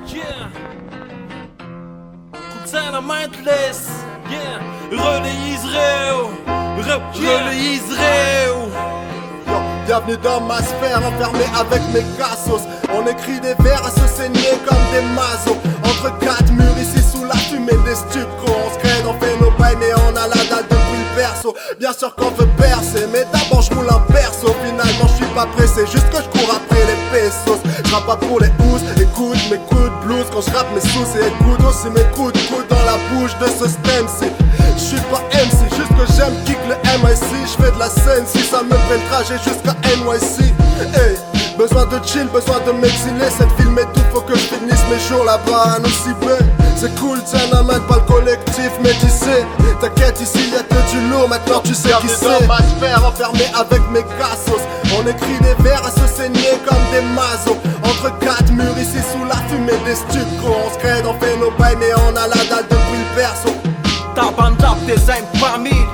Yeah. Kolotsaina mindless. Yeah. Relais Israël. Relais Israël. Bienvenue dans ma sphère, enfermé avec mes cassos. On écrit des vers à se saigner comme des mazos. Entre quatre murs ici sous la fumée des stucos. On se crée, on fait nos bails mais on a la dalle depuis le berceau. Bien sûr qu'on veut percer, mais d'abord je roule un perso. Finalement je suis pas pressé, juste que je cours après les pesos. Je rappe pas pour les housses, écoute mes coups de blues. Quand je rappe mes sous et écoute aussi mes coups de coude dans la bouche de ce stem. Je suis pas MC, juste que j'aime kick le MIC. Je fais de la scène si ça me fait le trajet jusqu'à NYC. Hey, besoin de chill, besoin de m'exiler. Cette film est tout, faut que je finisse mes jours là-bas à Nosibé. C'est cool, tiens, n'amène pas le collectif métissé. T'inquiète, ici y'a que du lourd, maintenant tu sais qui c'est. Dans ma sphère, enfermé avec mes cassos. On écrit des vers à se saigner comme des mazos. Entre quatre murs ici sous la fumée des stucos. On se crée, on fait nos bails mais on a la dalle depuis le berceau. Taban-drap design familj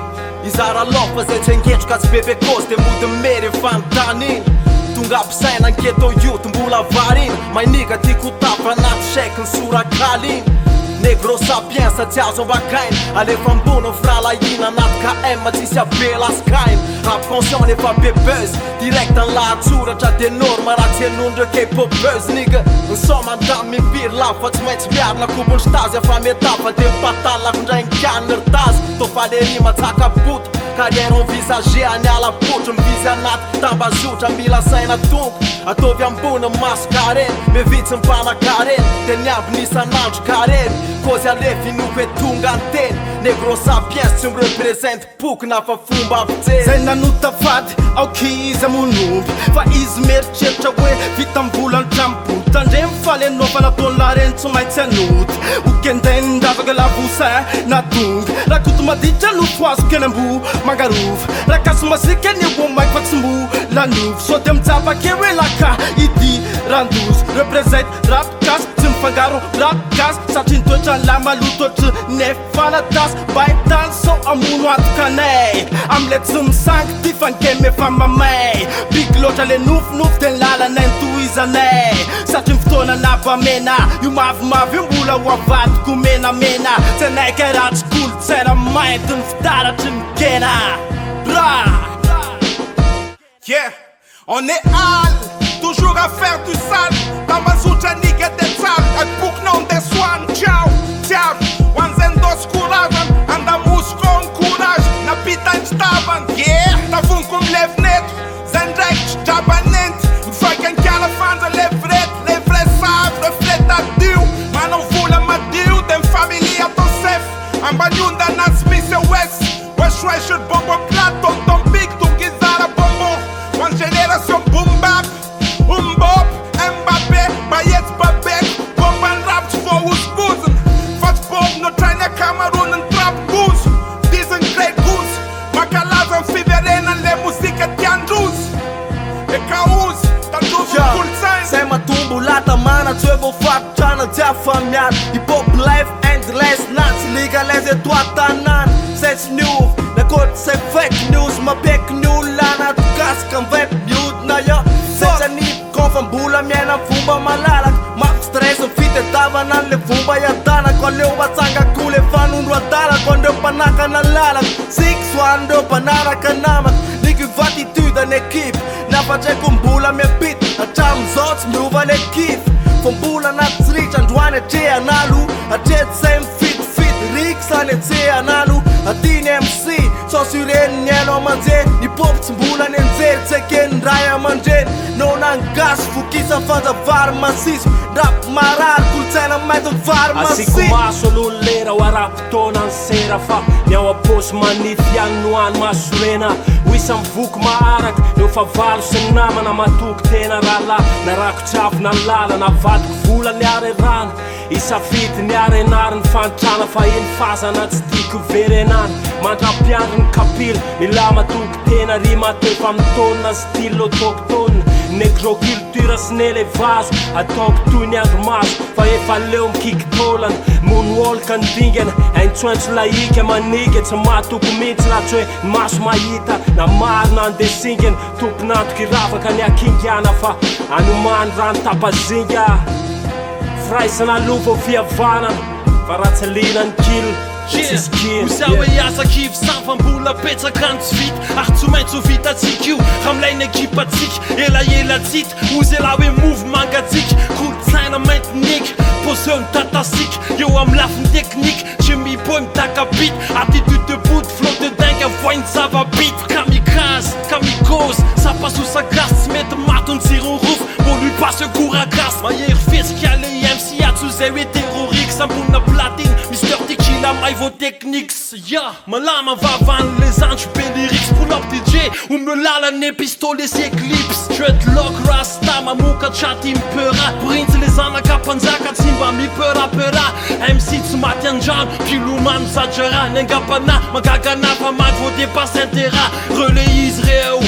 Izara lofa zay tsy angetro ka tsy bebe cause de mody mery fanontany tonga ampisaina anketo youth mbola variny mainika tiako tapa anaty chèque ny sorakaly Negro sapienza tsy azo ambakainy alefa ambony firalahina anaty KM tsisy abelaskainy rap conscient nefa be buzz direct ny lahatsoratra de norma raha tsy hanondro K-pop buzz nigga ny somandamy mipiry lava fa tsy maintsy miarina kobony stazy afa mietafa de mipatalako indray ny kaniny ritazy tofalerima tsaka poto carrière envisagé any alapotro mivizy anaty tambazotra mila saina tongo ataovy ambony maso kareny mevitsy mipanakareny de niamby nisanandro kareny kozy alefa inoko e tonga anteny negro sapiens tsy mirepresente poky na fa fomba ampitseny zay nanota fady aokizy amon'omby fa izy meritreritra hoe vita mbola nitramboly tandre mifaly anao fa nataony lareny tsy maintsy anoty okendeny ndavaka lavosa natonga raha koto maditra nofo azo kely ambo mangarova raha kaso masika ny omaiky fa tsy mbo lanovo sody amitsapake hoe laka idy randozy represente rap kasy tsy mifangaro rap kasy satria nitoetra ny lamalototry nefanatasy baitany so amono atokanay amle tsy misangy ty fankemy efa mamay biky loatra le nofonofo de ny lalanay ntohizanay satria ny fotoana navamena io mavomavo io mbola ho avadiko menamena tsy anaiky ratsy kolotsaina mainty ny fitaratry ny kena bra. Yeah, on est hal, toujours à faire du sale. Tambazotra nigga de sal, et pour non des soins. Ciao, ciao, wanzendos kuravan, andamos com courage, na pita estavam. Yeah, tá vum com levnet, zendrek, jabanent, fucking calafans, levret sabe, refleta diu, mas não vula madiu, tem família tão safe, ambanyunda nas missa west, west should bombo platon, tom big, tom gizara bombo, one generation boom bap, bop, Mbappé, Bayet Babek, bomb and raps for who's boozing, fast bomb, no trying to Cameroon and trap goose, decent great goose, Macalaz and Fiverena, le musica tiandrus, e caus, tandrus cool sign. Say matumbulata mana tsy hoe voafatotrana jiafamiana hip-hop life endless natsy legalize eto an-tanàna say tsy niovy nakoatra say fake news mabeky ny olona anaty kasika mivaiky miodina io say tsy anipoko fa mbola miaina fomba malalaka mafy stress fitadiavana an'le fomba iadanako aleo matsangako le fanondro adalako andreo mpanakana lalaka six hoandreo mpanaraka namaka niky vatitude an équipe nafatraiko mbola miapity hatramizao tsy miova le kify fa mbola anaty tsy ritra androany atre analo atre tsy zay mifitofity riksany etse analo atiny MC sasureny ny hainao amanjeny ny pop tsy mbola ny anjery tsy ekeny ray amandreny no nangasy fokisa fanjavary masisy rap marary kolotsaina mainty vary asiko maso alolo lera ho arapotona ny sera fa ny ao aposy manify ihany noany masorena ho isa mivoky maharaka eo fa valo sy ny namana matoky tena rahalahy narako tsavo na ny lala navadiko vola ny ary rana isafity ny ary enary ny fantrana fa iny fazana tsy tiako verenany mandrampiandro ny kapila ny lama toky tena ry matefa mitona style autochtone Negrokultura sy n'élevage ataoko toy ny andromaso fa efa leo mikikitolana monoolaka ny dingana aintsoantso laika manika tsy mahatoko mihitsy laha tsy hoe ny maso mahita na marina andesingana tomponantoka iravaka ny akingana fa anomany rano tapazinga firaisana lova fihavanana fa ratsaliana ny kilo Usawe yasa kiv sanfambola petsaka ny tsy vita ary tsy maintsy ho vitatsika io raha milay ny ekipatsika ela tsita ozy ela hoe move mangatsika kolotsaina maintinika poseo ny tatasika eo amin'ny lafiny teknika tsy mipoe mitakapita attitude de bout flot de dingue avoiny zavabit kamikaze kamikose sapasosa gasy tsy mety mato ny tsiron rofo mbô lui passe coura gasy mahery fesiky ale MC atso zay hoe terrorix ambonina platine Mr Tequila Maivo Techniques yeah. Malama vavan'ny les anges Belirix pull up DJ ou me lalany pistolet sy eclipse dreadlock rasta mamoka chaty mipera printsy les anakapanjaka tsy mba mipörapöra MC tsy maty andrano pilomano sajara ny angapana magagana fa maty vo dépasse intera relais izy reo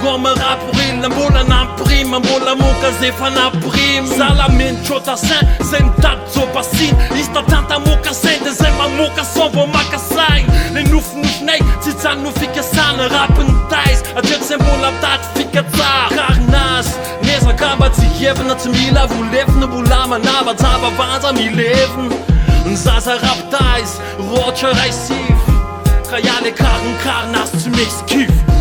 ngoma raporila mbola namprima mbola moka zay fa naprima zalameny trotasin zay mitady jopasiny izy tatanta mokasin de zay mamoka son vo makasaigny le nofinofinaay tsy tsany no fikasana rapiny tais atreto zay mbola tady fikatsara karinazy nezaka mba tsy hievina tsy mila volefina mbola manava javavanja milevina ny zaza raptais rotra raisif ka iale karinazy tsy mesy kif